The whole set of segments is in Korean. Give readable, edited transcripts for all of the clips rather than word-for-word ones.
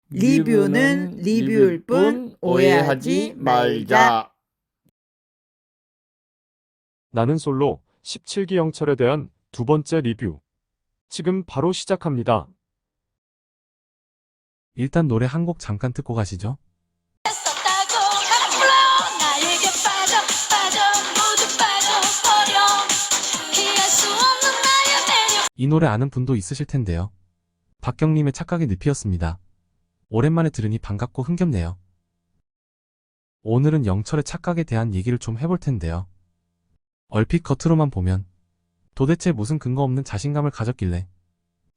리뷰는 리뷰일 뿐 오해하지 말자. 나는 솔로 17기 영철에 대한 두 번째 리뷰. 지금 바로 시작합니다. 일단 노래 한 곡 잠깐 듣고 가시죠. 이 노래 아는 분도 있으실 텐데요. 박경림의 착각의 늪이었습니다. 오랜만에 들으니 반갑고 흥겹네요. 오늘은 영철의 착각에 대한 얘기를 좀 해볼 텐데요. 얼핏 겉으로만 보면 도대체 무슨 근거 없는 자신감을 가졌길래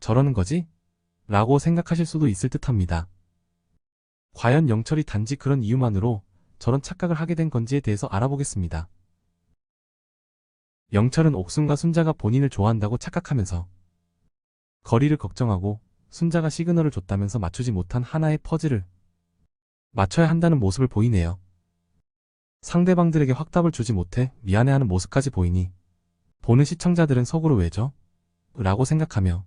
저러는 거지? 라고 생각하실 수도 있을 듯합니다. 과연 영철이 단지 그런 이유만으로 저런 착각을 하게 된 건지에 대해서 알아보겠습니다. 영철은 옥순과 순자가 본인을 좋아한다고 착각하면서 거리를 걱정하고 순자가 시그널을 줬다면서 맞추지 못한 하나의 퍼즐을 맞춰야 한다는 모습을 보이네요. 상대방들에게 확답을 주지 못해 미안해하는 모습까지 보이니 보는 시청자들은 속으로 왜죠? 라고 생각하며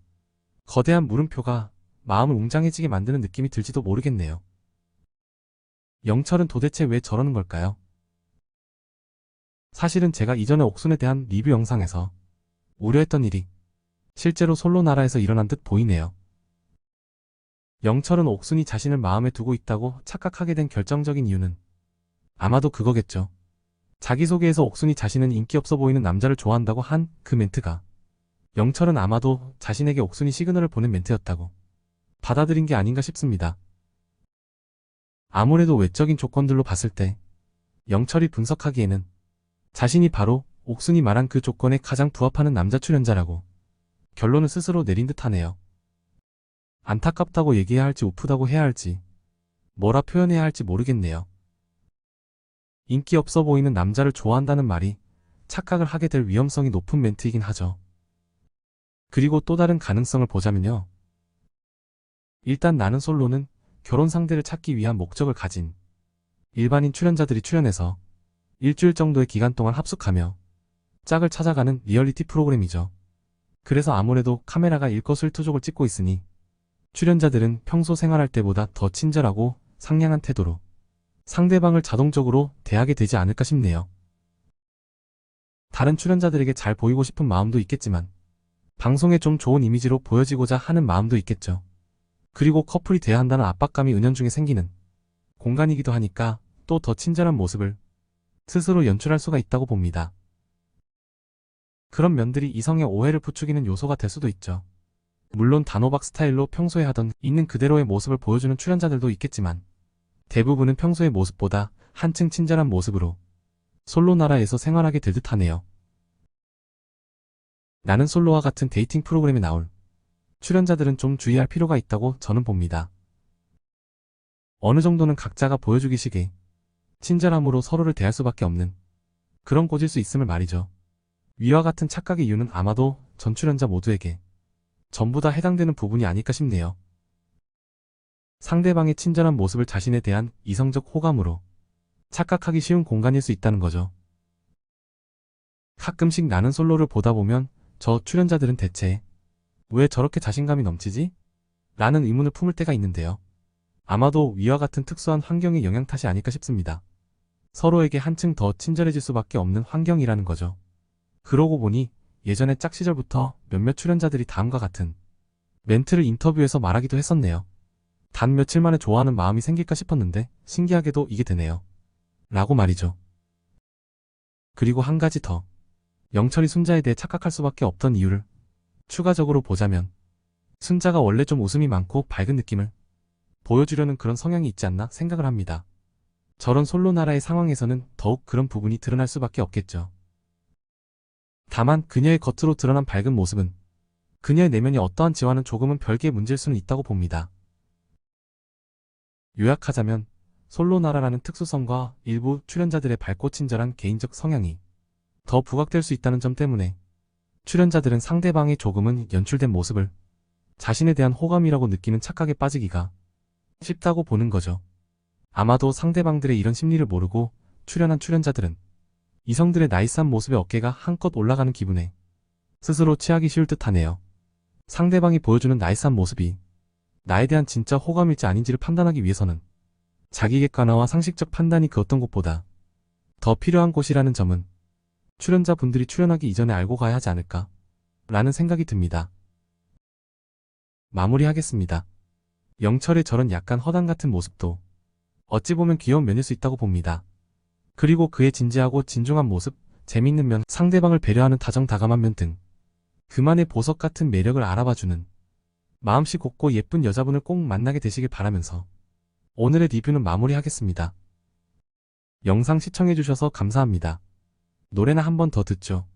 거대한 물음표가 마음을 웅장해지게 만드는 느낌이 들지도 모르겠네요. 영철은 도대체 왜 저러는 걸까요? 사실은 제가 이전에 옥순에 대한 리뷰 영상에서 우려했던 일이 실제로 솔로 나라에서 일어난 듯 보이네요. 영철은 옥순이 자신을 마음에 두고 있다고 착각하게 된 결정적인 이유는 아마도 그거겠죠. 자기소개에서 옥순이 자신은 인기 없어 보이는 남자를 좋아한다고 한 그 멘트가 영철은 아마도 자신에게 옥순이 시그널을 보낸 멘트였다고 받아들인 게 아닌가 싶습니다. 아무래도 외적인 조건들로 봤을 때 영철이 분석하기에는 자신이 바로 옥순이 말한 그 조건에 가장 부합하는 남자 출연자라고 결론을 스스로 내린 듯하네요. 안타깝다고 얘기해야 할지 우프다고 해야 할지 뭐라 표현해야 할지 모르겠네요. 인기 없어 보이는 남자를 좋아한다는 말이 착각을 하게 될 위험성이 높은 멘트이긴 하죠. 그리고 또 다른 가능성을 보자면요. 일단 나는 솔로는 결혼 상대를 찾기 위한 목적을 가진 일반인 출연자들이 출연해서 일주일 정도의 기간 동안 합숙하며 짝을 찾아가는 리얼리티 프로그램이죠. 그래서 아무래도 카메라가 일거수일투족을 찍고 있으니 출연자들은 평소 생활할 때보다 더 친절하고 상냥한 태도로 상대방을 자동적으로 대하게 되지 않을까 싶네요. 다른 출연자들에게 잘 보이고 싶은 마음도 있겠지만 방송에 좀 좋은 이미지로 보여지고자 하는 마음도 있겠죠. 그리고 커플이 돼야 한다는 압박감이 은연중에 생기는 공간이기도 하니까 또 더 친절한 모습을 스스로 연출할 수가 있다고 봅니다. 그런 면들이 이성의 오해를 부추기는 요소가 될 수도 있죠. 물론 단호박 스타일로 평소에 하던 있는 그대로의 모습을 보여주는 출연자들도 있겠지만 대부분은 평소의 모습보다 한층 친절한 모습으로 솔로 나라에서 생활하게 될 듯하네요. 나는 솔로와 같은 데이팅 프로그램에 나올 출연자들은 좀 주의할 필요가 있다고 저는 봅니다. 어느 정도는 각자가 보여주기식의 친절함으로 서로를 대할 수밖에 없는 그런 꽂일 수 있음을 말이죠. 위와 같은 착각의 이유는 아마도 전 출연자 모두에게 전부 다 해당되는 부분이 아닐까 싶네요. 상대방의 친절한 모습을 자신에 대한 이성적 호감으로 착각하기 쉬운 공간일 수 있다는 거죠. 가끔씩 나는 솔로를 보다 보면 저 출연자들은 대체 왜 저렇게 자신감이 넘치지? 라는 의문을 품을 때가 있는데요. 아마도 위와 같은 특수한 환경의 영향 탓이 아닐까 싶습니다. 서로에게 한층 더 친절해질 수밖에 없는 환경이라는 거죠. 그러고 보니 예전에 짝 시절부터 몇몇 출연자들이 다음과 같은 멘트를 인터뷰에서 말하기도 했었네요. 단 며칠 만에 좋아하는 마음이 생길까 싶었는데 신기하게도 이게 되네요. 라고 말이죠. 그리고 한 가지 더. 영철이 순자에 대해 착각할 수밖에 없던 이유를 추가적으로 보자면 순자가 원래 좀 웃음이 많고 밝은 느낌을 보여주려는 그런 성향이 있지 않나 생각을 합니다. 저런 솔로 나라의 상황에서는 더욱 그런 부분이 드러날 수밖에 없겠죠. 다만 그녀의 겉으로 드러난 밝은 모습은 그녀의 내면이 어떠한지와는 조금은 별개의 문제일 수는 있다고 봅니다. 요약하자면 솔로 나라라는 특수성과 일부 출연자들의 밝고 친절한 개인적 성향이 더 부각될 수 있다는 점 때문에 출연자들은 상대방이 조금은 연출된 모습을 자신에 대한 호감이라고 느끼는 착각에 빠지기가 쉽다고 보는 거죠. 아마도 상대방들의 이런 심리를 모르고 출연한 출연자들은 이성들의 나이스한 모습에 어깨가 한껏 올라가는 기분에 스스로 취하기 쉬울 듯하네요. 상대방이 보여주는 나이스한 모습이 나에 대한 진짜 호감일지 아닌지를 판단하기 위해서는 자기 객관화와 상식적 판단이 그 어떤 곳보다 더 필요한 곳이라는 점은 출연자분들이 출연하기 이전에 알고 가야 하지 않을까 라는 생각이 듭니다. 마무리하겠습니다. 영철의 저런 약간 허당 같은 모습도 어찌 보면 귀여운 면일 수 있다고 봅니다. 그리고 그의 진지하고 진중한 모습, 재밌는 면, 상대방을 배려하는 다정다감한 면 등 그만의 보석 같은 매력을 알아봐주는 마음씨 곱고 예쁜 여자분을 꼭 만나게 되시길 바라면서 오늘의 리뷰는 마무리하겠습니다. 영상 시청해주셔서 감사합니다. 노래나 한 번 더 듣죠.